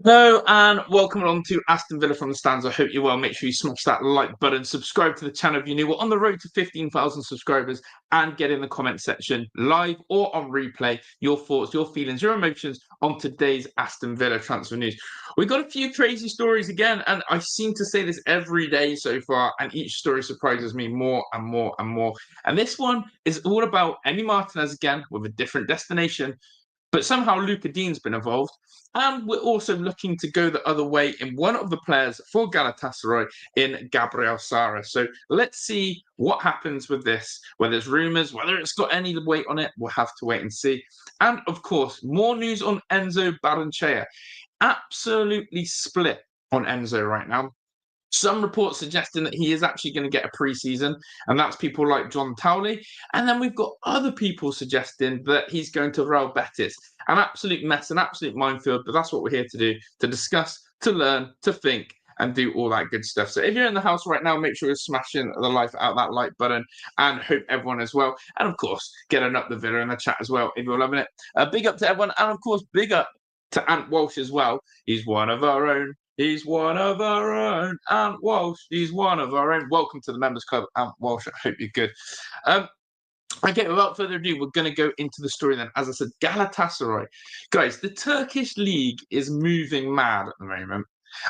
Hello and welcome along to Aston Villa from the stands. I hope you're well. Make sure you smash that like button, subscribe to the channel if you're new. We're on the road to 15,000 subscribers, and get in the comment section live or on replay your thoughts, your feelings, your emotions on today's Aston Villa transfer news. We've got a few crazy stories again, and I seem to say this every day so far, and each story surprises me more and more and more. And this one is all about Emi Martinez again with a different destination. But somehow Luca Digne's been involved. And we're also looking to go the other way in one of the players for Galatasaray in Gabriel Sara. So let's see what happens with this, whether there's rumours, whether it's got any weight on it. We'll have to wait and see. And of course, more news on Enzo Barrenechea. Absolutely split on Enzo right now. Some reports suggesting that he is actually going to get a preseason, and that's people like John Towley. And then we've got other people suggesting that he's going to Real Betis. An absolute mess, an absolute minefield, but that's what we're here to do, to discuss, to learn, to think, and do all that good stuff. So if you're in the house right now, make sure you're smashing the life out that like button, and hope everyone as well. And of course, getting up the video in the chat as well if you're loving it. Big up to everyone, and of course, big up to Ant Walsh as well. He's one of our own. He's one of our own, Ant Walsh. He's one of our own. Welcome to the Members Club, Ant Walsh. I hope you're good. Okay, without further ado, we're going to go into the story then. As I said, Galatasaray. Guys, the Turkish league is moving mad at the moment.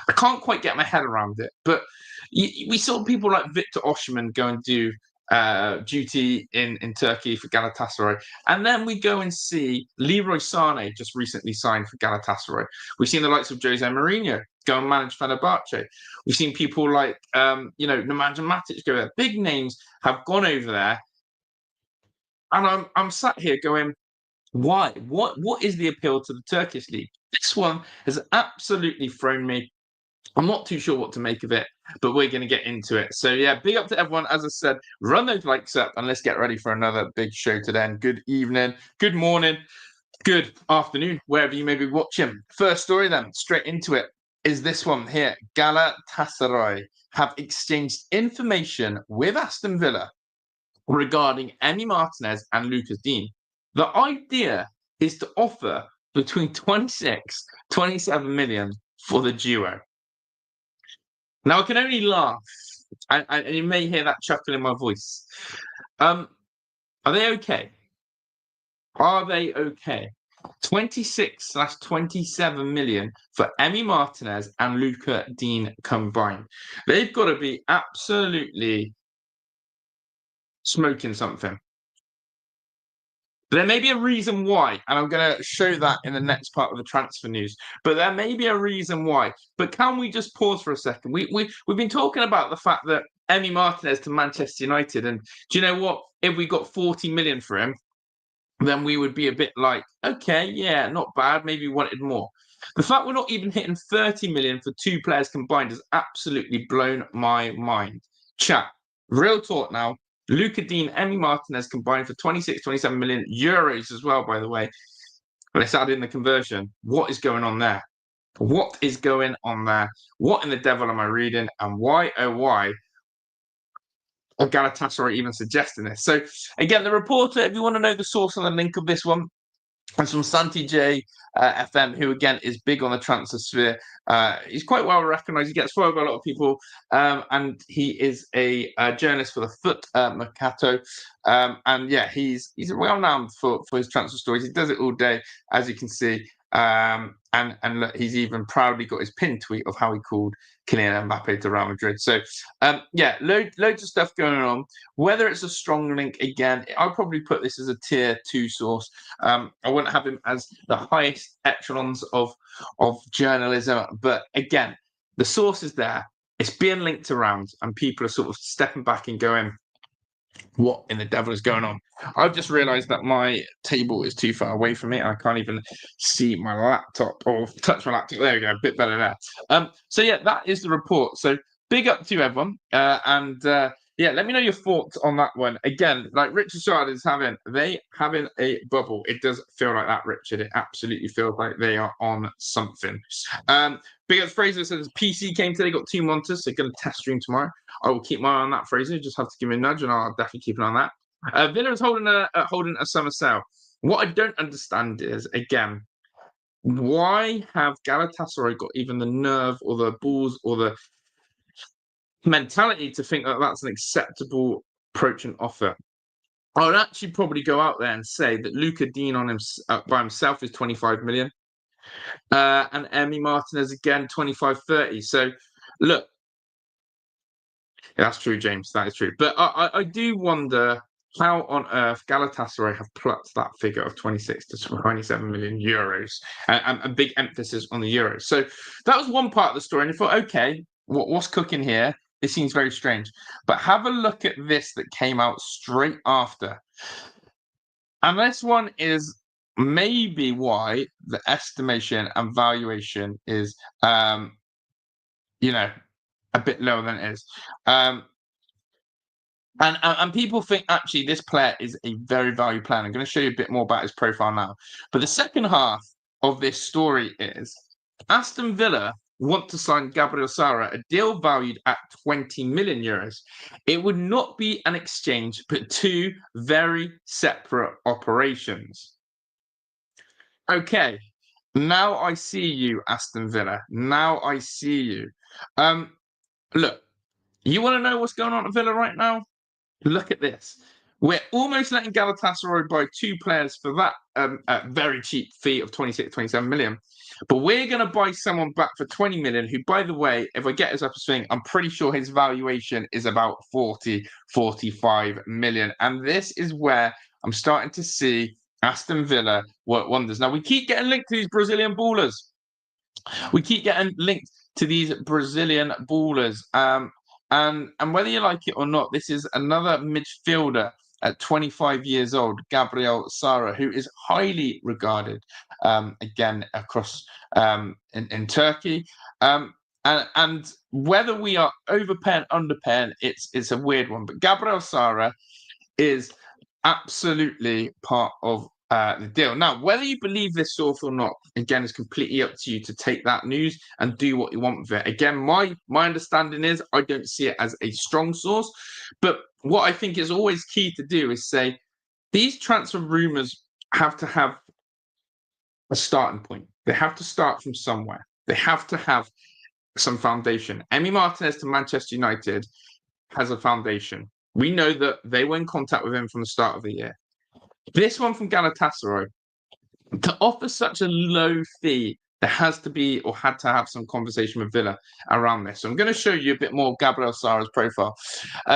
I can't quite get my head around it, but we saw people like Victor Osimhen go and do duty in Turkey for Galatasaray. And then we go and see Leroy Sané just recently signed for Galatasaray. We've seen the likes of Jose Mourinho go and manage Fenerbahce. We've seen people like, Nemanja Matic go there. Big names have gone over there. And I'm sat here going, why? What is the appeal to the Turkish league? This one has absolutely thrown me. I'm not too sure what to make of it, but we're going to get into it. So, yeah, big up to everyone. As I said, run those likes up and let's get ready for another big show today. And good evening, good morning, good afternoon, wherever you may be watching. First story then, straight into it, is this one here. Galatasaray have exchanged information with Aston Villa regarding Emi Martinez and Lucas Digne. The idea is to offer between 26, 27 million for the duo. Now, I can only laugh, and you may hear that chuckle in my voice. Are they okay? Are they okay? 26/27 million for Emi Martinez and Luca Digne combined. They've got to be absolutely smoking something. There may be a reason why, and I'm going to show that in the next part of the transfer news. But there may be a reason why. But can we just pause for a second? We've been talking about the fact that Emi Martinez to Manchester United, and do you know what? If we got 40 million for him, then we would be a bit like, okay, yeah, not bad. Maybe we wanted more. The fact we're not even hitting 30 million for two players combined has absolutely blown my mind. Chat, real talk now. Luca Digne, Emi Martinez combined for 26, 27 million euros as well, by the way. Let's add in the conversion. What is going on there? What is going on there? What in the devil am I reading? And why, oh, why are Galatasaray even suggesting this? So, again, the reporter, if you want to know the source and the link of this one, it's from Santi J FM, who again is big on the transfer sphere. He's quite well recognised. He gets followed by a lot of people, and he is a journalist for the Foot Mercato. And yeah, he's well known for his transfer stories. He does it all day, as you can see. And look, he's even proudly got his pin tweet of how he called Kylian Mbappe to Real Madrid. So, yeah, loads of stuff going on. Whether it's a strong link, again, I'll probably put this as a tier 2 source. I wouldn't have him as the highest echelons of journalism. But again, the source is there. It's being linked around, and people are sort of stepping back and going, what in the devil is going on? I've just realised that my table is too far away from me. I can't even see my laptop or touch my laptop. There we go, a bit better there. So yeah, that is the report. So big up to everyone. Yeah, let me know your thoughts on that one. Again, like Richard Shard is having a bubble. It does feel like that, Richard. It absolutely feels like they are on something. Big up Fraser says PC came today, got 2 monitors, so going to test stream tomorrow. I will keep my eye on that, Fraser. You just have to give me a nudge, and I'll definitely keep an eye on that. Villa is holding a summer sale. What I don't understand is, again, why have Galatasaray got even the nerve or the balls or the mentality to think that that's an acceptable approach and offer? I would actually probably go out there and say that Lucas Digne by himself is 25 million. And Emi Martinez again, 25-30. So, look, that's true, James. That is true. But I do wonder how on earth Galatasaray have plucked that figure of 26 to 27 million euros, and a big emphasis on the euros. So that was one part of the story. And I thought, okay, what's cooking here? It seems very strange. But have a look at this that came out straight after. And this one is maybe why the estimation and valuation is, you know, a bit lower than it is. And people think actually this player is a very valuable player. I'm going to show you a bit more about his profile now. But the second half of this story is Aston Villa want to sign Gabriel Sara, a deal valued at 20 million euros. It would not be an exchange, but two very separate operations. Okay, now I see you, Aston Villa. Now I see you. Look, you want to know what's going on at Villa right now? Look at this. We're almost letting Galatasaray buy two players for that very cheap fee of 26, 27 million. But we're going to buy someone back for 20 million, who, by the way, if I get his up a swing, I'm pretty sure his valuation is about 40, 45 million. And this is where I'm starting to see Aston Villa work wonders. Now, we keep getting linked to these Brazilian ballers. We keep getting linked to these Brazilian ballers. And whether you like it or not, this is another midfielder at 25 years old, Gabriel Sara, who is highly regarded, again, across in Turkey. And whether we are overpaying, underpaying, it's a weird one. But Gabriel Sara is absolutely part of the deal. Now, whether you believe this source or not, again, is completely up to you to take that news and do what you want with it. Again, my understanding is I don't see it as a strong source, but what I think is always key to do is say these transfer rumours have to have a starting point. They have to start from somewhere. They have to have some foundation. Emi Martinez to Manchester United has a foundation. We know that they were in contact with him from the start of the year. This one from Galatasaray, to offer such a low fee, there has to be or had to have some conversation with Villa around this. So I'm going to show you a bit more of Gabriel Sara's profile.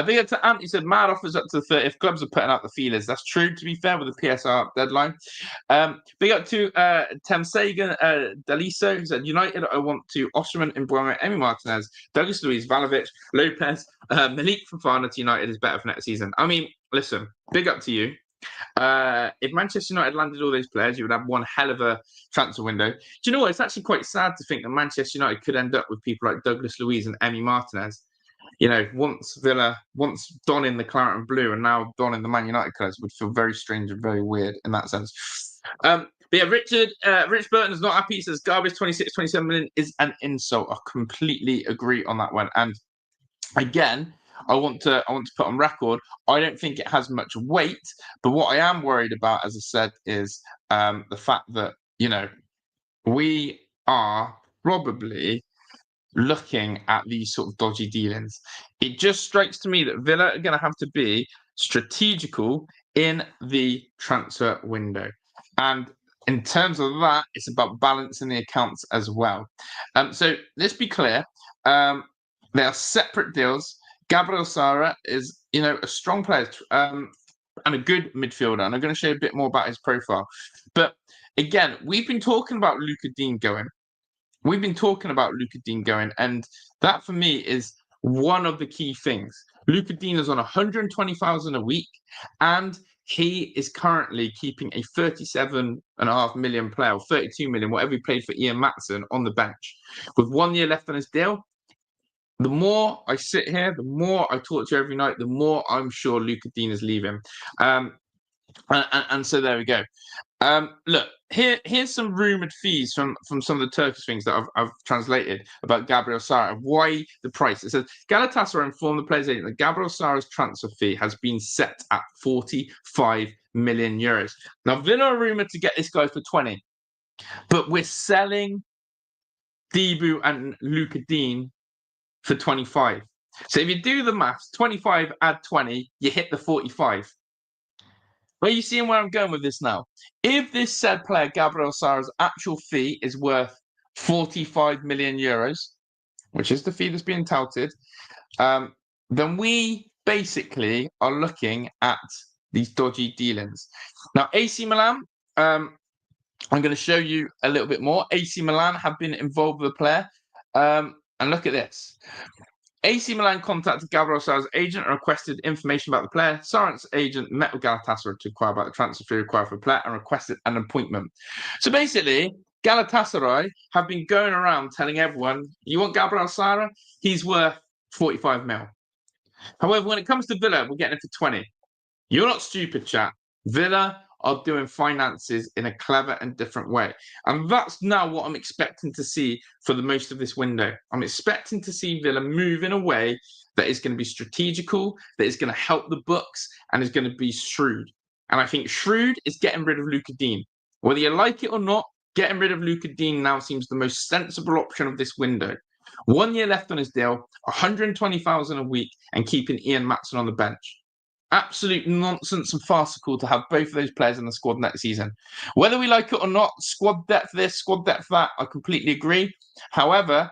Big up to Ant, he said, mad offers up to the 30 if clubs are putting out the feelers. That's true, to be fair, with the PSR deadline. Big up to Temsagan Daliso, who said, United, I want to Osterman, Mbeumo, Emi Martinez, Douglas Luiz, Vlahovic, Lopez, Malik Fofana to United is better for next season. I mean, listen, big up to you. If Manchester United landed all those players, you would have one hell of a transfer window. Do you know what? It's actually quite sad to think that Manchester United could end up with people like Douglas Luiz and Emi Martinez. You know, once donning the claret and blue and now donning the Man United colours would feel very strange and very weird in that sense. But yeah, Rich Burton is not happy. He says garbage 26, 27 million is an insult. I completely agree on that one. And again, I want to put on record, I don't think it has much weight, but what I am worried about, as I said, is the fact that, you know, we are probably looking at these sort of dodgy dealings. It just strikes to me that Villa are going to have to be strategical in the transfer window. And in terms of that, it's about balancing the accounts as well. So let's be clear. They are separate deals. Gabriel Sara is, you know, a strong player and a good midfielder. And I'm going to show you a bit more about his profile. But again, we've been talking about Lucas Digne going. And that for me is one of the key things. Lucas Digne is on 120,000 a week, and he is currently keeping a 37.5 million player, or 32 million, whatever he played for Ian Maatsen, on the bench. With 1 year left on his deal, the more I sit here, the more I talk to you every night, the more I'm sure Lucas Digne is leaving. And so there we go. Look, here's some rumoured fees from some of the Turkish things that I've translated about Gabriel Sara. Why the price? It says, Galatasaray informed the players agent that Gabriel Sara's transfer fee has been set at 45 million euros. Now, Villa are rumoured to get this guy for 20. But we're selling Debu and Lucas Digne for 25. So if you do the maths, 25 add 20, you hit the 45. Are you seeing where I'm going with this now? If this said player, Gabriel Sara's actual fee is worth 45 million euros, which is the fee that's being touted, then we basically are looking at these dodgy dealings. Now, AC Milan, I'm going to show you a little bit more. AC Milan have been involved with the player. And look at this. AC Milan contacted Gabriel Sara's agent and requested information about the player. Sara's agent met with Galatasaray to inquire about the transfer fee required for the player and requested an appointment. So basically, Galatasaray have been going around telling everyone, you want Gabriel Sara? He's worth 45 mil. However, when it comes to Villa, we're getting it for 20. You're not stupid, chat. Villa are doing finances in a clever and different way. And that's now what I'm expecting to see for the most of this window. I'm expecting to see Villa move in a way that is going to be strategical, that is going to help the books, and is going to be shrewd. And I think shrewd is getting rid of Lucas Digne. Whether you like it or not, getting rid of Lucas Digne now seems the most sensible option of this window. 1 year left on his deal, 120,000 a week, and keeping Ian Maatsen on the bench. Absolute nonsense and farcical to have both of those players in the squad next season. Whether we like it or not, squad depth this, squad depth that, I completely agree. However,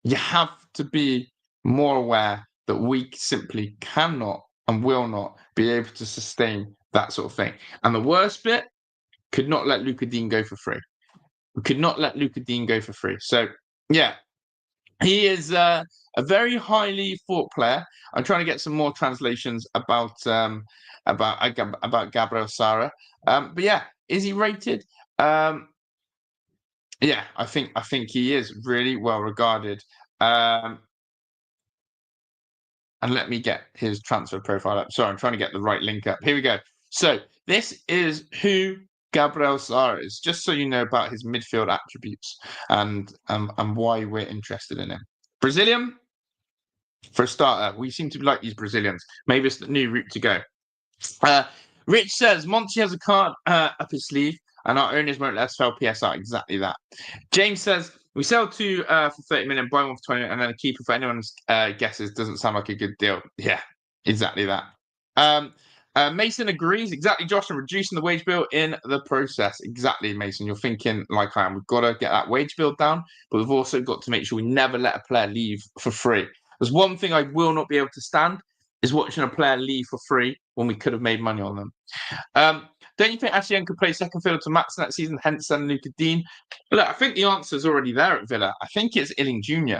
you have to be more aware that we simply cannot and will not be able to sustain that sort of thing. And the worst bit, could not let Lucas Digne go for free. We could not let Lucas Digne go for free. So, yeah, he is a very highly thought player. I'm trying to get some more translations about Gabriel Sara. But yeah, is he rated? Yeah, I think he is really well regarded. And let me get his transfer profile up. Sorry, I'm trying to get the right link up. Here we go. So this is who Gabriel Sara is, just so you know about his midfield attributes and why we're interested in him. Brazilian, for a starter. We seem to like these Brazilians. Maybe it's the new route to go. Rich says, Monty has a card up his sleeve, and our owners won't let us sell PSR. Exactly that. James says, we sell two for 30 million, buy one for 20, and then a keeper for anyone's guesses. Doesn't sound like a good deal. Yeah, exactly that. Mason agrees. Exactly, Josh, and reducing the wage bill in the process. Exactly, Mason. You're thinking like I am. We've got to get that wage bill down, but we've also got to make sure we never let a player leave for free. There's one thing I will not be able to stand is watching a player leave for free when we could have made money on them. Don't you think Ashley could play second fiddle to Maatsen that season, hence selling Lucas Digne? Look, I think the answer is already there at Villa. I think it's Illing Jr.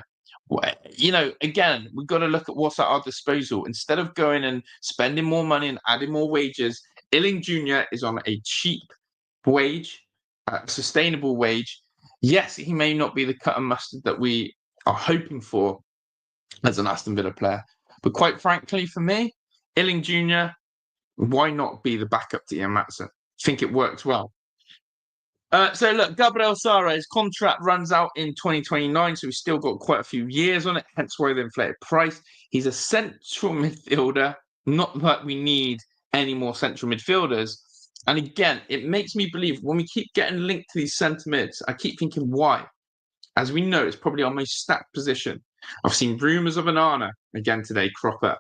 You know, again, we've got to look at what's at our disposal. Instead of going and spending more money and adding more wages, Illing Jr. is on a cheap wage, sustainable wage. Yes, he may not be the cut and mustard that we are hoping for as an Aston Villa player. But quite frankly, for me, Illing Jr., why not be the backup to Ian Maatsen? I think it works well. So look, Gabriel Sara, his contract runs out in 2029, so he's still got quite a few years on it, hence why the inflated price. He's a central midfielder, not that we need any more central midfielders. And again, it makes me believe when we keep getting linked to these centre mids, I keep thinking, why? As we know, it's probably our most stacked position. I've seen rumours of Onana again today crop up.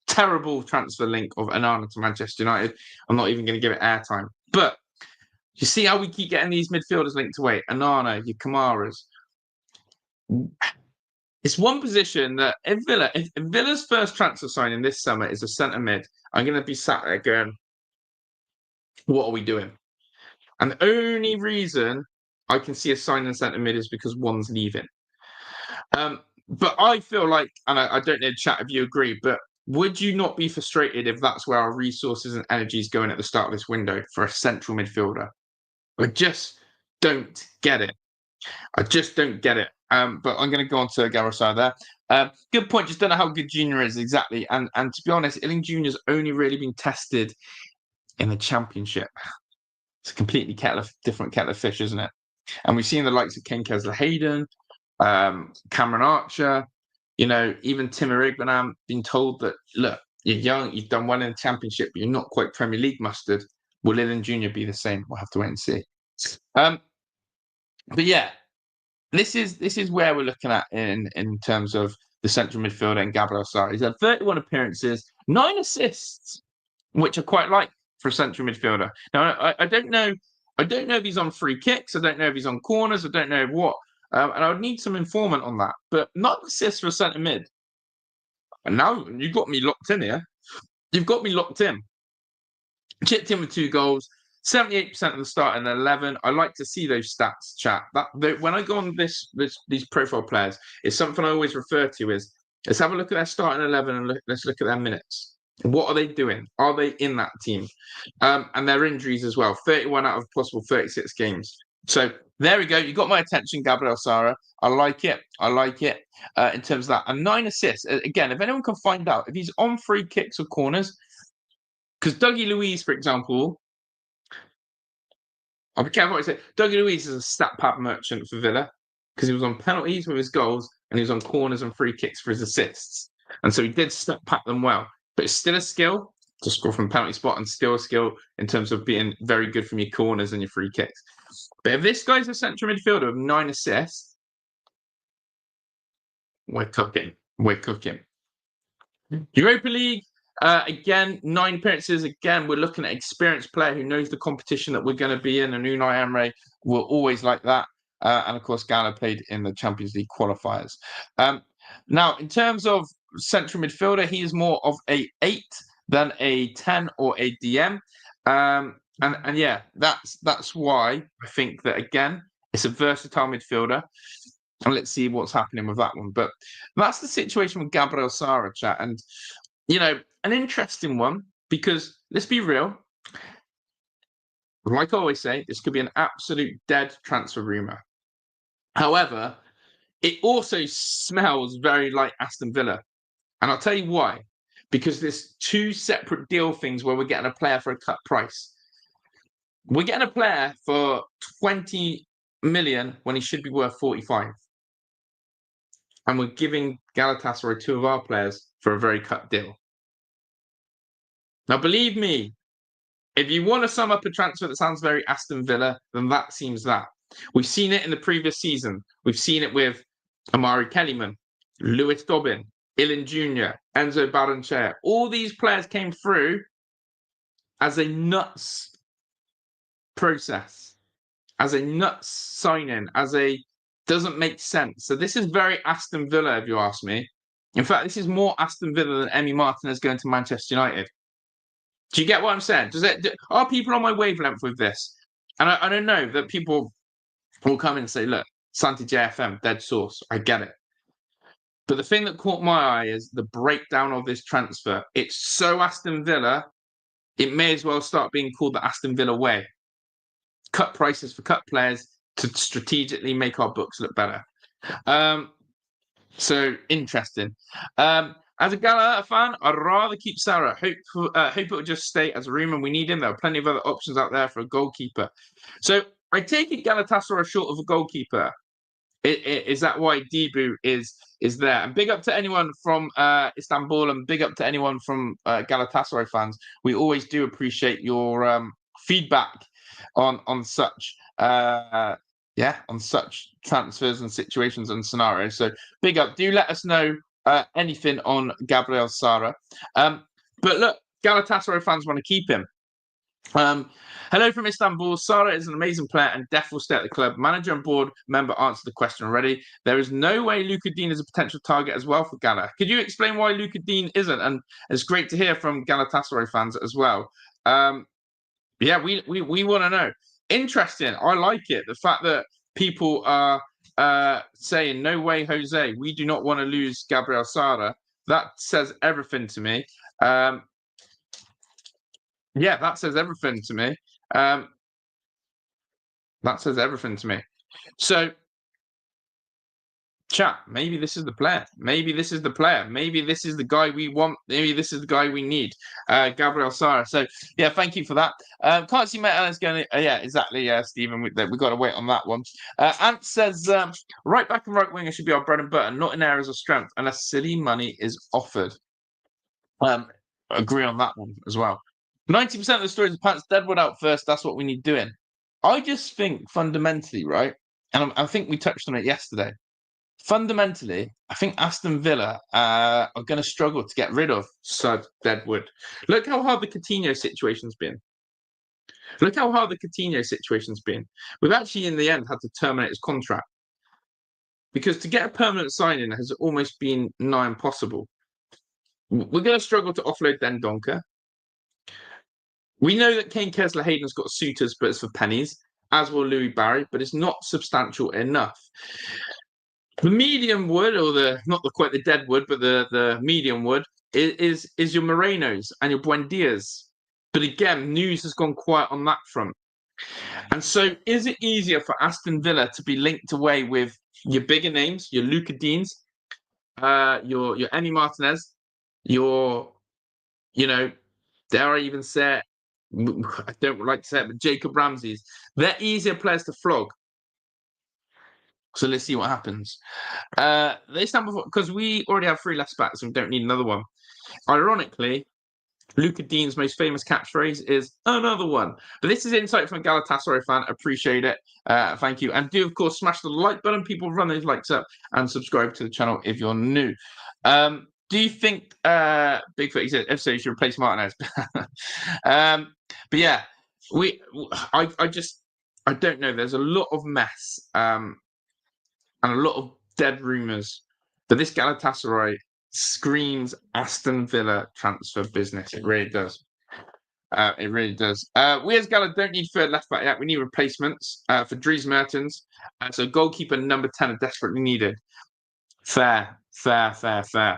Terrible transfer link of Onana to Manchester United. I'm not even going to give it airtime. But you see how we keep getting these midfielders linked away? Onana, your Kamaras. It's one position that if Villa's first transfer signing this summer is a centre mid, I'm going to be sat there going, what are we doing? And the only reason I can see a signing centre mid is because one's leaving. But I feel like, and I don't know, chat if you agree, but would you not be frustrated if that's where our resources and energy is going at the start of this window for a central midfielder? I just don't get it. I just don't get it. But I'm going to go on to Gabriel Sara there. Good point. Just don't know how good Junior is exactly. And to be honest, Illing Junior's only really been tested in the Championship. It's a completely different kettle of fish, isn't it? And we've seen the likes of Ken Kesler-Hayden, Cameron Archer, you know, even Timur Igbenam being told that, look, you're young, you've done well in the Championship, but you're not quite Premier League mustard. Will Illing Jr. be the same? We'll have to wait and see. But yeah, this is where we're looking at in terms of the central midfielder and Gabriel Sara. He's had 31 appearances, 9 assists, which I quite like for a central midfielder. Now I don't know. I don't know if he's on free kicks. I don't know if he's on corners. I don't know what. And I would need some informant on that. But not assists for a centre mid. And now you've got me locked in here. You've got me locked in. Chipped in with 2 goals, 78% of the starting 11. I like to see those stats, chat. When I go on these profile players, it's something I always refer to is let's have a look at their starting 11 and let's look at their minutes. What are they doing? Are they in that team? And their injuries as well. 31 out of possible 36 games. So there we go. You got my attention, Gabriel Sara. I like it. I like it in terms of that. And 9 assists. Again, if anyone can find out if he's on free kicks or corners, because Dougie Luiz, for example, I'll be careful what I say. Dougie Luiz is a stat pad merchant for Villa because he was on penalties with his goals and he was on corners and free kicks for his assists. And so he did stat pad them well. But it's still a skill to score from penalty spot and still a skill in terms of being very good from your corners and your free kicks. But if this guy's a central midfielder with 9 assists, we're cooking. We're cooking. Europa League, again, 9 appearances. Again, we're looking at an experienced player who knows the competition that we're going to be in. And Unai Emery will always like that. And of course, Gala played in the Champions League qualifiers. Now, in terms of central midfielder, he is more of a 8 than a 10 or a DM. And yeah, that's why I think that, again, it's a versatile midfielder. And let's see what's happening with that one. But that's the situation with Gabriel Sara, chat. And, you know, an interesting one, because let's be real. Like I always say, this could be an absolute dead transfer rumour. However, it also smells very like Aston Villa. And I'll tell you why. Because there's 2 separate deal things where we're getting a player for a cut price. We're getting a player for 20 million when he should be worth 45. And we're giving Galatasaray 2 of our players for a very cut deal. Now, believe me, if you want to sum up a transfer that sounds very Aston Villa, then that seems that. We've seen it in the previous season. We've seen it with Amari Kellyman, Lewis Dobbin, Ilin Jr., Enzo Barrenechea. All these players came through as a nuts process, as a nuts signing, as a doesn't make sense. So this is very Aston Villa, if you ask me. In fact, this is more Aston Villa than Emi Martinez going to Manchester United. Do you get what I'm saying? Are people on my wavelength with this? And I don't know that people will come in and say, look, Santi JFM, dead source. I get it. But the thing that caught my eye is the breakdown of this transfer. It's so Aston Villa, it may as well start being called the Aston Villa way. Cut prices for cut players to strategically make our books look better. So interesting. As a Galata fan, I'd rather keep Sara. Hope it will just stay as a rumour. We need him. There are plenty of other options out there for a goalkeeper. So I take it Galatasaray are short of a goalkeeper. Is that why Debu is there? And big up to anyone from Istanbul and big up to anyone from Galatasaray fans. We always do appreciate your feedback on such on such transfers and situations and scenarios. So big up. Do let us know anything on Gabriel Sara. But look, Galatasaray fans want to keep him. Hello from Istanbul. Sara is an amazing player and Def will stay at the club. Manager and board member answered the question already. There is no way Luca Digne is a potential target as well for Gala. Could you explain why Luca Digne isn't? And it's great to hear from Galatasaray fans as well. Yeah, we want to know. Interesting. I like it. The fact that people are saying, no way, Jose, we do not want to lose Gabriel Sara. That says everything to me. Yeah, that says everything to me. That says everything to me. So, chat, maybe this is the player. Maybe this is the player. Maybe this is the guy we want. Maybe this is the guy we need. Gabriel Sara. So, yeah, thank you for that. Can't see Matt Allen's going to... yeah, exactly, Stephen. We've got to wait on that one. Ant says, right back and right winger should be our bread and butter, not in areas of strength, unless silly money is offered. Agree on that one as well. 90% of the stories of Pants Deadwood out first. That's what we need doing. I just think fundamentally, right? and I think we touched on it yesterday. Fundamentally, I think Aston Villa are going to struggle to get rid of Sud Deadwood. Look how hard the Coutinho situation's been. Look how hard the Coutinho situation's been. We've actually, in the end, had to terminate his contract because to get a permanent signing has almost been nigh impossible. We're going to struggle to offload Dendoncker. We know that Kane Kessler Hayden's got suitors, but it's for pennies, as will Louis Barry, but it's not substantial enough. The medium wood, or the not the quite the dead wood, but the medium wood is your Morenos and your Buendias. But again, news has gone quiet on that front. And so, is it easier for Aston Villa to be linked away with your bigger names, your Luca Deans, your Emi Martinez, your, dare I even say it, I don't like to say it, but Jacob Ramsey's? They're easier players to flog. So let's see what happens. They stand before, because we already have 3 left backs and we don't need another one. Ironically, Luca Dean's most famous catchphrase is another one. But this is insight from a Galatasaray fan. Appreciate it. Thank you. And do, of course, smash the like button. People, run those likes up and subscribe to the channel if you're new. Do you think Bigfoot, he said, if so, you should replace Martinez? But yeah, I don't know. There's a lot of mess and a lot of dead rumours. But this Galatasaray screams Aston Villa transfer business. It really does. It really does. We as Gala don't need third left back yet. We need replacements for Dries Mertens. So goalkeeper number 10 are desperately needed. Fair. So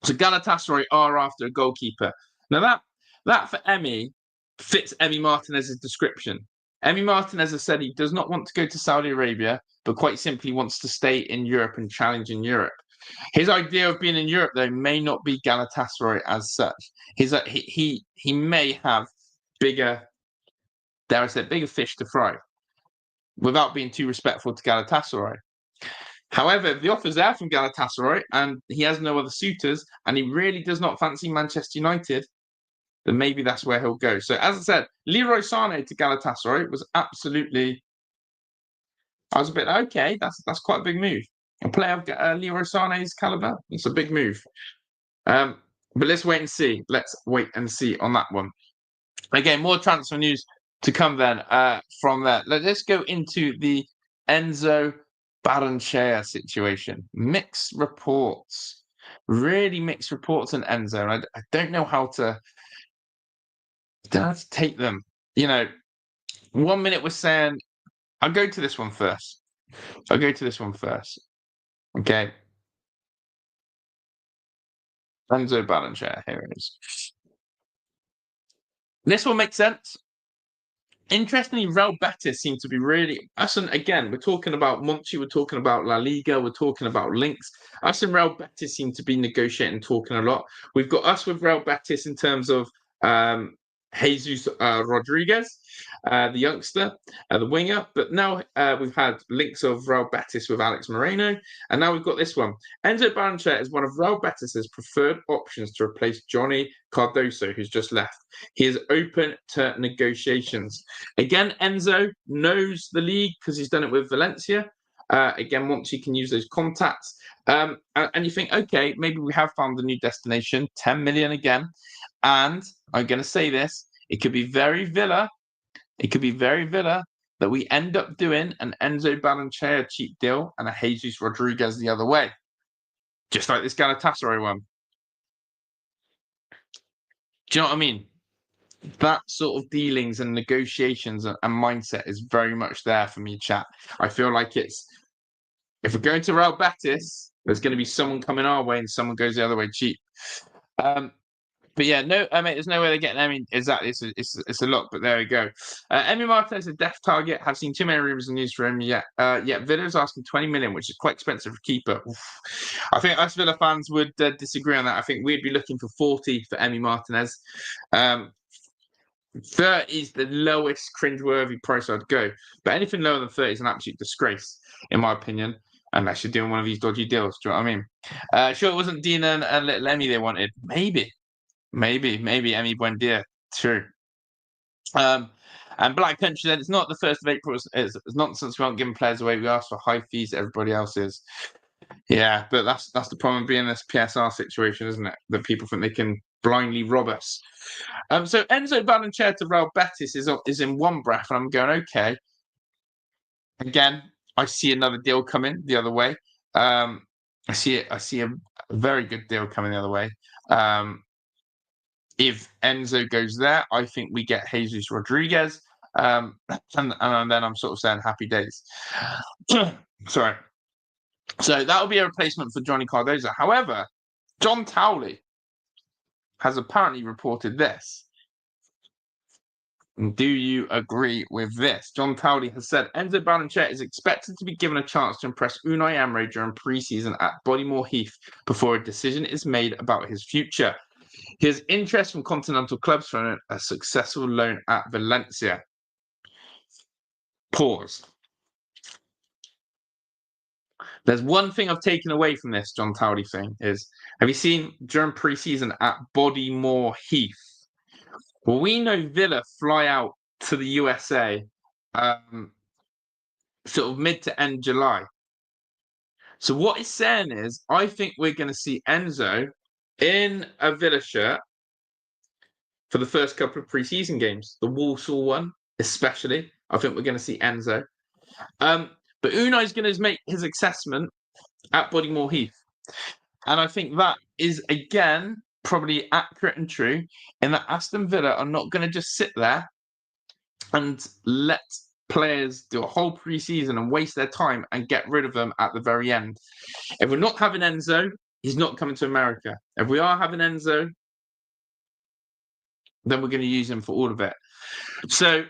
Galatasaray are after a goalkeeper. Now that for Emi fits Emi Martinez's description. Emi Martinez has said he does not want to go to Saudi Arabia, but quite simply wants to stay in Europe and challenge in Europe. His idea of being in Europe, though, may not be Galatasaray as such. He may have bigger fish to fry, without being too respectful to Galatasaray. However, the offer's there from Galatasaray, and he has no other suitors, and he really does not fancy Manchester United, then maybe that's where he'll go. So, as I said, Leroy Sané to Galatasaray was absolutely... I was a bit, okay, that's quite a big move. A player of Leroy Sané's caliber, it's a big move. But let's wait and see. Let's wait and see on that one. Again, more transfer news to come then from there. Let's go into the Enzo Barrenechea situation. Mixed reports. Really mixed reports on Enzo. And I don't know how to take them. 1 minute we're saying... I'll go to this one first. Okay. Enzo Barrenechea, here it is. This will make sense. Interestingly, Real Betis seem to be really... Again, we're talking about Monchi, we're talking about La Liga, we're talking about links. Us and Real Betis seem to be negotiating, talking a lot. We've got us with Real Betis in terms of Jesus Rodriguez, the youngster, the winger. But now we've had links of Real Betis with Alex Moreno. And now we've got this one. Enzo Barrenechea is one of Real Betis's preferred options to replace Johnny Cardoso, who's just left. He is open to negotiations. Again, Enzo knows the league because he's done it with Valencia. Again, once he can use those contacts. And you think, okay, maybe we have found a new destination, 10 million again. And I'm going to say this, it could be very Villa that we end up doing an Enzo Barrenechea cheap deal and a Jesus Rodriguez the other way. Just like this Galatasaray one. Do you know what I mean? That sort of dealings and negotiations and mindset is very much there for me, chat. I feel like if we're going to Real Betis, there's going to be someone coming our way and someone goes the other way cheap. But yeah, no, there's no way they're getting Emi. Exactly, it's a lot, but there we go. Emi Martinez, a death target. Have seen too many rumors and news for him yet. Villa's asking 20 million, which is quite expensive for keeper. Oof. I think us Villa fans would disagree on that. I think we'd be looking for 40 for Emi Martinez. 30 is the lowest cringeworthy price I'd go. But anything lower than 30 is an absolute disgrace, in my opinion. Unless you're doing one of these dodgy deals. Do you know what I mean? Sure, it wasn't Dina and Little Emi they wanted. Maybe Emi Buendia. True. And And Black Country said, it's not the 1st of April. It's nonsense. We aren't giving players away. We ask for high fees. Everybody else is. Yeah, but that's the problem being this PSR situation, isn't it? That people think they can blindly rob us. So Enzo Barrenechea to Real Betis is in one breath, and I'm going, okay. Again, I see another deal coming the other way. I see a very good deal coming the other way. If Enzo goes there, I think we get Jesus Rodriguez. And then I'm sort of saying happy days. Sorry. So that will be a replacement for Johnny Cardozo. However, John Towley has apparently reported this. Do you agree with this? John Towley has said Enzo Barrenechea is expected to be given a chance to impress Unai Emery during pre-season at Bodymoor Heath before a decision is made about his future. He has interest from continental clubs for a successful loan at Valencia. Pause. There's one thing I've taken away from this John Towley thing is, have you seen during pre-season at Bodymoor Heath? Well, we know Villa fly out to the USA sort of mid to end July. So what it's saying is, I think we're going to see Enzo in a Villa shirt for the first couple of pre-season games. The Walsall one, especially. I think we're going to see Enzo. But Unai's going to make his assessment at Bodymoor Heath. And I think that is, again, probably accurate and true in that Aston Villa are not going to just sit there and let players do a whole pre-season and waste their time and get rid of them at the very end. If we're not having Enzo, he's not coming to America. If we are having Enzo, then we're going to use him for all of it. So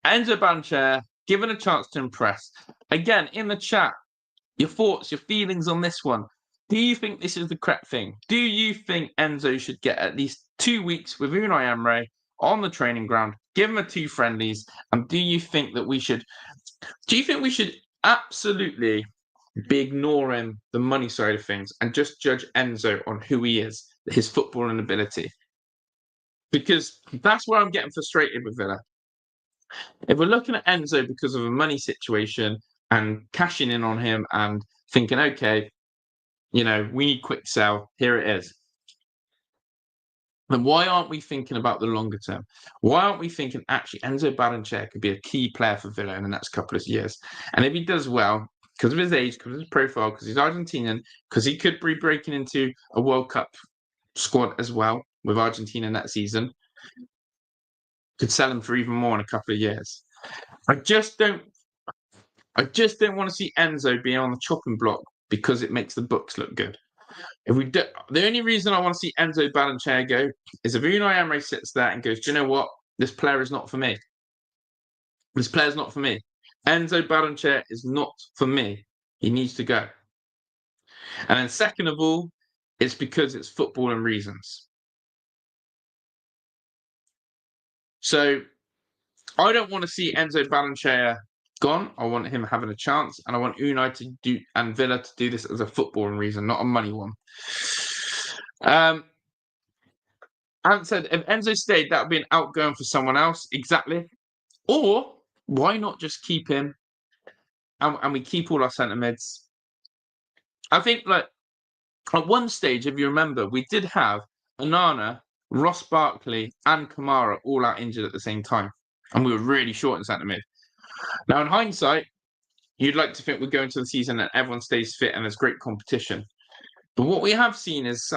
Enzo Barrenechea, given a chance to impress. Again, in the chat, your thoughts, your feelings on this one. Do you think this is the correct thing? Do you think Enzo should get at least 2 weeks with Unai Emery on the training ground, give him 2 friendlies, and do you think we should absolutely be ignoring the money side of things and just judge Enzo on who he is, his footballing ability? Because that's where I'm getting frustrated with Villa. If we're looking at Enzo because of a money situation and cashing in on him and thinking, okay, we need quick sell, here it is. Then why aren't we thinking about the longer term? Why aren't we thinking, actually, Enzo Barrenechea could be a key player for Villa in the next couple of years? And if he does well, because of his age, because of his profile, because he's Argentinian, because he could be breaking into a World Cup squad as well with Argentina next season, could sell him for even more in a couple of years. I just don't want to see Enzo being on the chopping block because it makes the books look good. The only reason I want to see Enzo Barrenechea go is if Unai Emery sits there and goes, do you know what? This player is not for me. This player's not for me. Enzo Barrenechea is not for me. He needs to go. And then second of all, it's because it's football and reasons. So I don't want to see Enzo Barrenechea gone. I want him having a chance, and I want Unai and Villa to do this as a footballing reason, not a money one. Ant said, if Enzo stayed, that would be an outgoing for someone else. Exactly. Or why not just keep him and we keep all our centre mids? I think at one stage, if you remember, we did have Onana, Ross Barkley, and Kamara all out injured at the same time. And we were really short in centre mid. Now, in hindsight, you'd like to think we're going to the season and everyone stays fit and there's great competition. But what we have seen is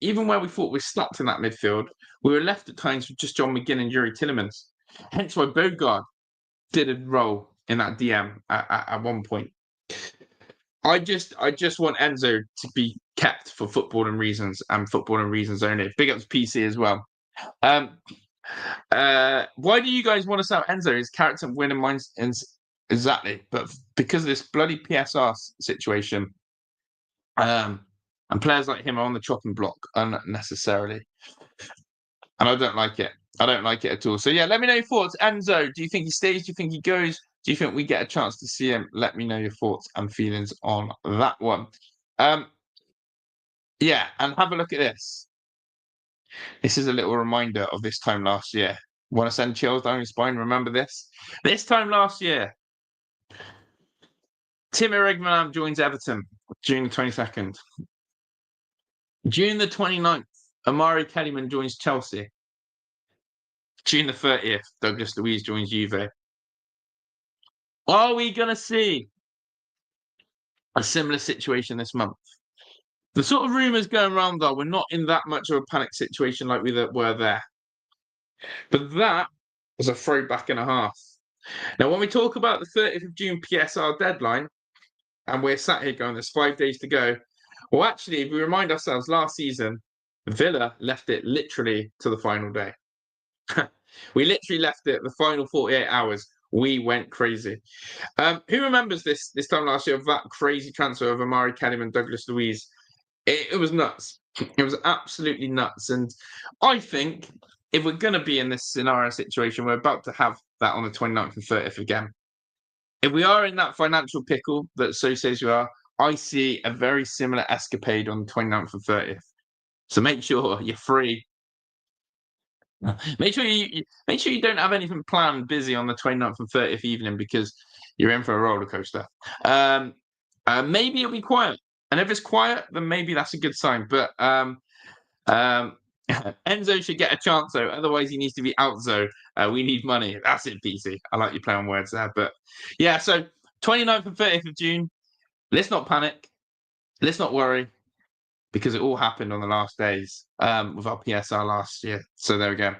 even where we thought we stuck in that midfield, we were left at times with just John McGinn and Yuri Tillemans. Hence why Bogard did a role in that DM at one point. I just want Enzo to be kept for footballing reasons and footballing reasons only. Big up to PC as well. Why do you guys want to sell Enzo? His character and winning minds exactly, but because of this bloody PSR situation, and players like him are on the chopping block unnecessarily, and I don't like it. I don't like it at all. So yeah, let me know your thoughts. Enzo, do you think he stays? Do you think he goes? Do you think we get a chance to see him? Let me know your thoughts and feelings on that one. Yeah, and have a look at this. This is a little reminder of this time last year Want to send chills down your spine? Remember this? This time last year, Tim Erigmanam joins Everton, June the 22nd. June the 29th, Amari Kellyman joins Chelsea. June the 30th, Douglas Luiz joins Juve. Are we going to see a similar situation this month? The sort of rumours going around are we're not in that much of a panic situation like we were there. But that was a throwback and a half. Now, when we talk about the 30th of June PSR deadline, and we're sat here going, there's 5 days to go. Well, actually, if we remind ourselves, last season, Villa left it literally to the final day. We literally left it the final 48 hours. We went crazy. Who remembers this time last year of that crazy transfer of Amari Kellyman and Douglas Luiz? It was nuts. It was absolutely nuts. And I think if we're going to be in this scenario situation, we're about to have that on the 29th and 30th again. If we are in that financial pickle that so says we are, I see a very similar escapade on the 29th and 30th. So make sure you're free. Make sure you don't have anything planned busy on the 29th and 30th evening because you're in for a roller coaster. Maybe it'll be quiet. And if it's quiet, then maybe that's a good sign. But Enzo should get a chance, though. Otherwise, he needs to be out, Zo. We need money. That's it, PC. I like you play on words there. But yeah, so 29th and 30th of June. Let's not panic. Let's not worry. Because it all happened on the last days with our PSR last year. So there we go.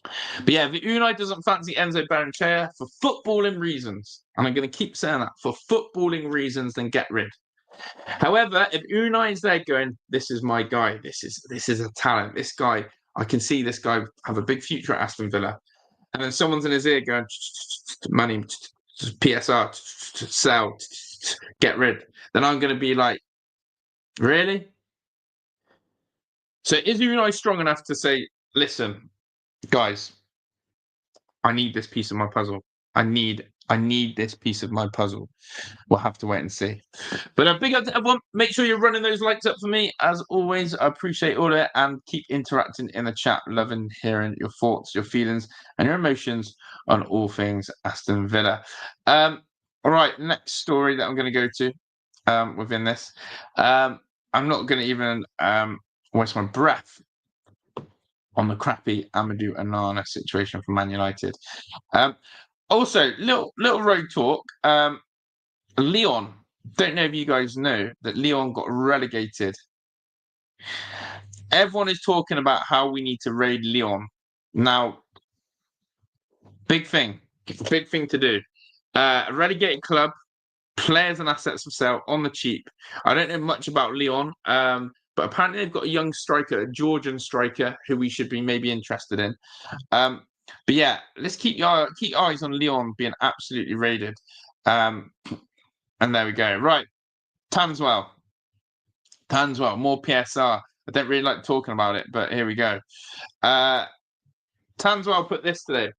But yeah, if Unai doesn't fancy Enzo Barrenechea for footballing reasons, and I'm going to keep saying that, for footballing reasons, then get rid. However, if Unai is there going, this is my guy, this is a talent, this guy, I can see this guy have a big future at Aston Villa. And then someone's in his ear going, money, PSR, sell, get rid. Then I'm going to be like, really? So is Unai strong enough to say, listen, guys, I need this piece of my puzzle. I need this piece of my puzzle. We'll have to wait and see. But a big up to everyone. Make sure you're running those likes up for me. As always, I appreciate all of it and keep interacting in the chat. Loving hearing your thoughts, your feelings, and your emotions on all things Aston Villa. All right, next story that I'm going to go to within this. I'm not going to even waste my breath on the crappy Amadou Onana situation from Man United. Also, little road talk. Lyon. Don't know if you guys know that Lyon got relegated. Everyone is talking about how we need to raid Lyon. Now, big thing to do. A relegated club, players and assets for sale on the cheap. I don't know much about Lyon, but apparently they've got a young striker, a Georgian striker, who we should be maybe interested in. But yeah, let's keep eyes on Lyon being absolutely raided. And there we go. Right, Tanswell, more PSR. I don't really like talking about it, but here we go. Tanswell put this today.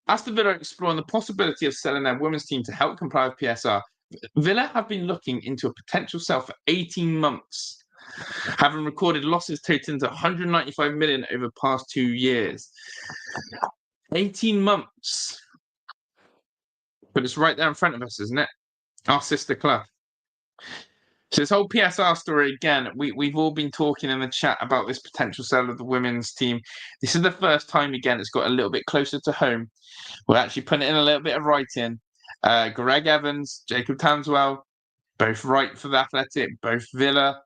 Aston Villa are exploring the possibility of selling their women's team to help comply with PSR. Villa have been looking into a potential sale for 18 months, having recorded losses totaling to 195 million over the past 2 years. 18 months. But it's right there in front of us, isn't it? Our sister club. So this whole PSR story, again, we've all been talking in the chat about this potential sale of the women's team. This is the first time, again, it's got a little bit closer to home. We're actually putting in a little bit of writing. Greg Evans, Jacob Tanswell, both right for the Athletic, both Villa,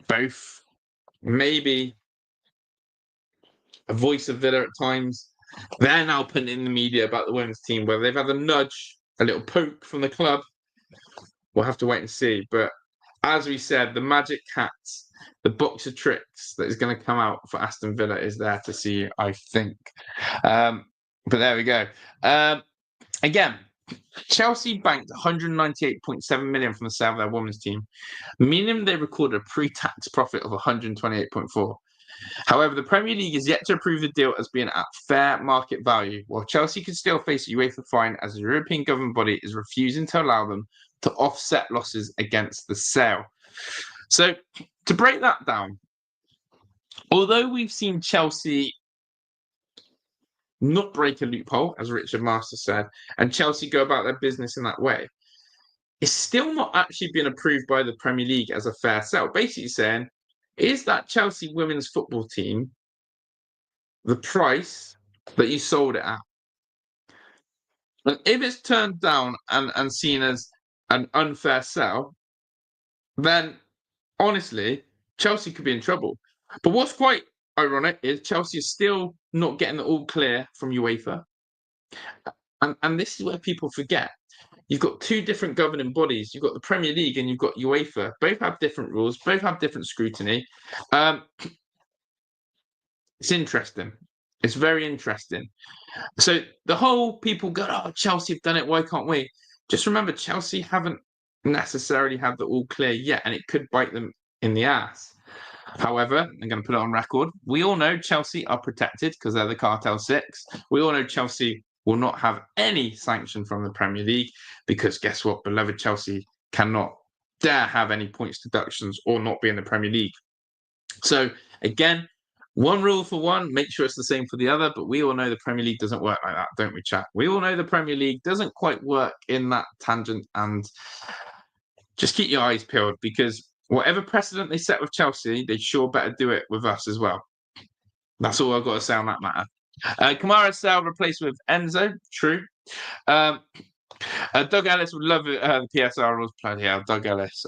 both maybe a voice of Villa at times. They're now putting in the media about the women's team, whether they've had a nudge, a little poke from the club. We'll have to wait and see. But as we said, the magic hat, the box of tricks that is going to come out for Aston Villa is there to see, I think. But there we go. Again, Chelsea banked 198.7 million from the sale of their women's team, meaning they recorded a pre-tax profit of 128.4. However, the Premier League is yet to approve the deal as being at fair market value, while Chelsea can still face a UEFA fine as the European government body is refusing to allow them to offset losses against the sale. So, to break that down, although we've seen Chelsea not break a loophole, as Richard Masters said, and Chelsea go about their business in that way, it's still not actually been approved by the Premier League as a fair sell. Basically saying, is that Chelsea women's football team the price that you sold it at? And if it's turned down and seen as an unfair sell, then honestly, Chelsea could be in trouble. But what's quite ironic is Chelsea is still not getting the all clear from UEFA. And this is where people forget. You've got two different governing bodies. You've got the Premier League and you've got UEFA. Both have different rules. Both have different scrutiny. It's interesting. It's very interesting. So the whole people go, oh, Chelsea have done it. Why can't we? Just remember, Chelsea haven't necessarily had the all clear yet, and it could bite them in the ass. However, I'm going to put it on record. We all know Chelsea are protected because they're the Cartel Six. We all know Chelsea will not have any sanction from the Premier League because guess what? Beloved Chelsea cannot dare have any points deductions or not be in the Premier League. So again, one rule for one, make sure it's the same for the other. But we all know the Premier League doesn't work like that, don't we, chat? We all know the Premier League doesn't quite work in that tangent. And just keep your eyes peeled because whatever precedent they set with Chelsea, they sure better do it with us as well. That's all I've got to say on that matter. Kamara Sal replaced with Enzo. True. Doug Ellis would love it. The PSR rules. Bloody hell, Doug Ellis.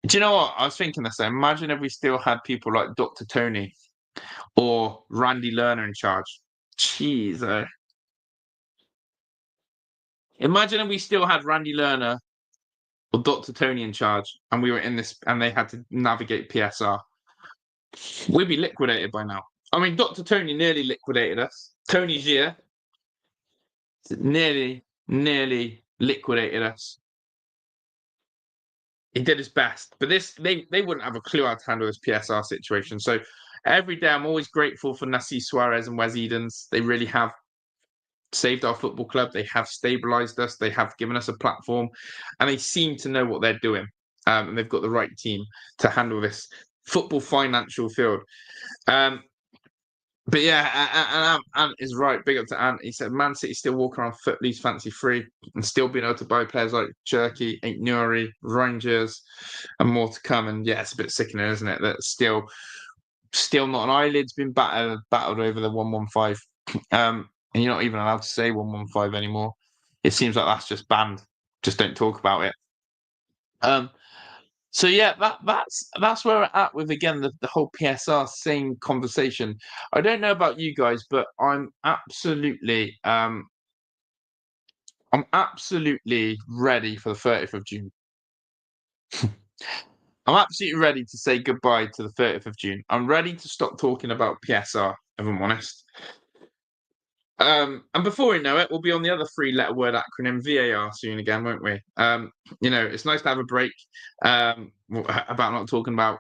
Do you know what? I was thinking this. Imagine if we still had people like Dr. Tony or Randy Lerner in charge. Jeez. Imagine if we still had Randy Lerner or Dr. Tony in charge and we were in this and they had to navigate PSR. We'd be liquidated by now. I mean, Dr. Tony nearly liquidated us. Tony Gia nearly liquidated us. He did his best, but they wouldn't have a clue how to handle this PSR situation. So every day I'm always grateful for Nassi Suarez and Wes Edens. They really have saved our football club. They have stabilised us. They have given us a platform, and they seem to know what they're doing. And they've got the right team to handle this football financial field. But yeah, Ant is right. Big up to Ant. He said Man City still walking around Footloose fancy free and still being able to buy players like Cherky, Ain't Nuri, Rangers, and more to come. And yeah, it's a bit sickening, isn't it? That still not an eyelid's been battled over the 115. And you're not even allowed to say 115 anymore. It seems like that's just banned. Just don't talk about it. So yeah, that's where we're at with again the whole PSR same conversation. I don't know about you guys, but I'm absolutely ready for the 30th of June. I'm absolutely ready to say goodbye to the 30th of June. I'm ready to stop talking about PSR, if I'm honest. And before we know it, we'll be on the other three-letter word acronym VAR soon again, won't we? It's nice to have a break about not talking about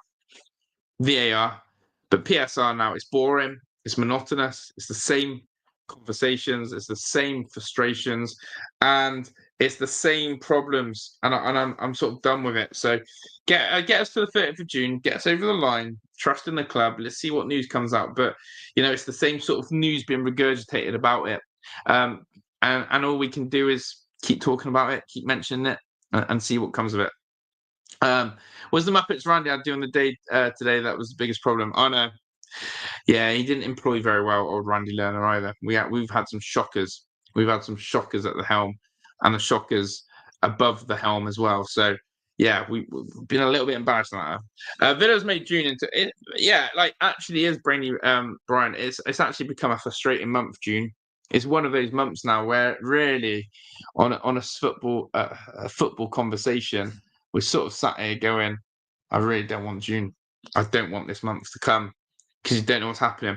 VAR, but PSR now, it's boring, it's monotonous, it's the same conversations, it's the same frustrations, and it's the same problems, and I'm sort of done with it. So get us to the 30th of June, get us over the line, trust in the club. Let's see what news comes out. But it's the same sort of news being regurgitated about it, and all we can do is keep talking about it, keep mentioning it, and see what comes of it. Was the Muppets Randy had doing the day today that was the biggest problem? Oh no. Yeah, he didn't employ very well old Randy Lerner either. We've had some shockers. We've had some shockers at the helm and the shockers above the helm as well. So yeah, we've been a little bit embarrassed on that. Villa's made June into it. Yeah, like actually is brainy Brian. It's actually become a frustrating month, June. It's one of those months now where really on a football conversation, we're sort of sat here going, I really don't want June. I don't want this month to come because you don't know what's happening.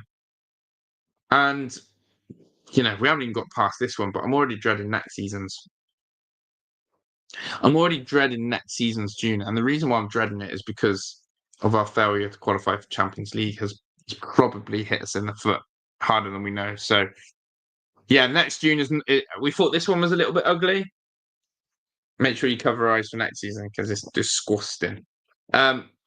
And, we haven't even got past this one, but I'm already dreading next season's. I'm already dreading next season's June. And the reason why I'm dreading it is because of our failure to qualify for Champions League has probably hit us in the foot harder than we know. So, yeah, next June we thought this one was a little bit ugly. Make sure you cover your eyes for next season because it's disgusting.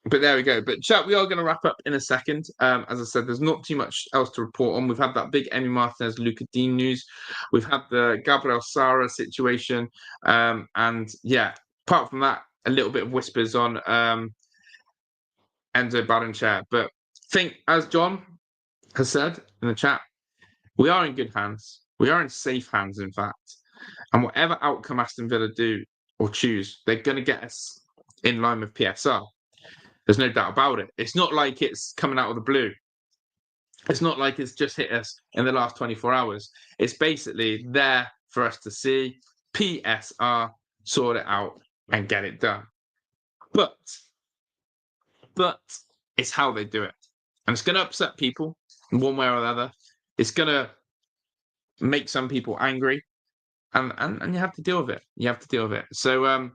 But there we go. But chat, we are going to wrap up in a second. As I said, there's not too much else to report on. We've had that big Emi Martinez Lucas Digne news. We've had the Gabriel Sara situation. And yeah, apart from that, a little bit of whispers on Enzo Barrenechea. But I think, as John has said in the chat, we are in good hands. We are in safe hands, in fact. And whatever outcome Aston Villa do or choose, they're going to get us in line with PSR. There's no doubt about it. It's not like it's coming out of the blue. It's not like it's just hit us in the last 24 hours. It's basically there for us to see, PSR, sort it out and get it done. But it's how they do it. And it's going to upset people in one way or the other. It's going to make some people angry. And you have to deal with it. You have to deal with it. So,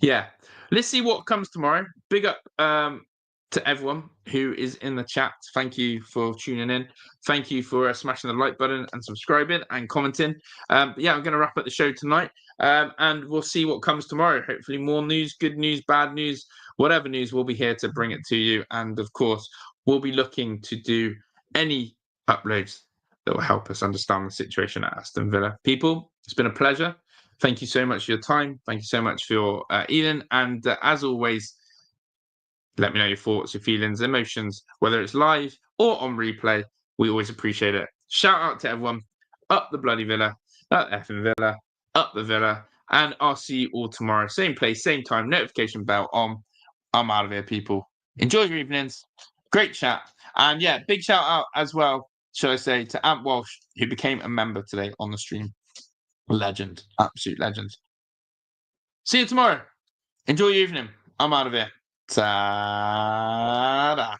yeah, let's see what comes tomorrow. Big up to everyone who is in the chat. Thank you for tuning in. Thank you for smashing the like button and subscribing and commenting. Yeah, I'm going to wrap up the show tonight, and we'll see what comes tomorrow. Hopefully more news, good news, bad news, whatever news, we'll be here to bring it to you. And of course, we'll be looking to do any uploads that will help us understand the situation at Aston Villa. People, it's been a pleasure. Thank you so much for your time. Thank you so much for your evening. And as always, let me know your thoughts, your feelings, emotions, whether it's live or on replay. We always appreciate it. Shout out to everyone. Up the bloody Villa. Up effing Villa. Up the Villa. And I'll see you all tomorrow. Same place, same time. Notification bell on. I'm out of here, people. Enjoy your evenings. Great chat. And yeah, big shout out as well, shall I say, to Ant Walsh, who became a member today on the stream. Legend. Absolute legend. See you tomorrow. Enjoy your evening. I'm out of here. Ta-da.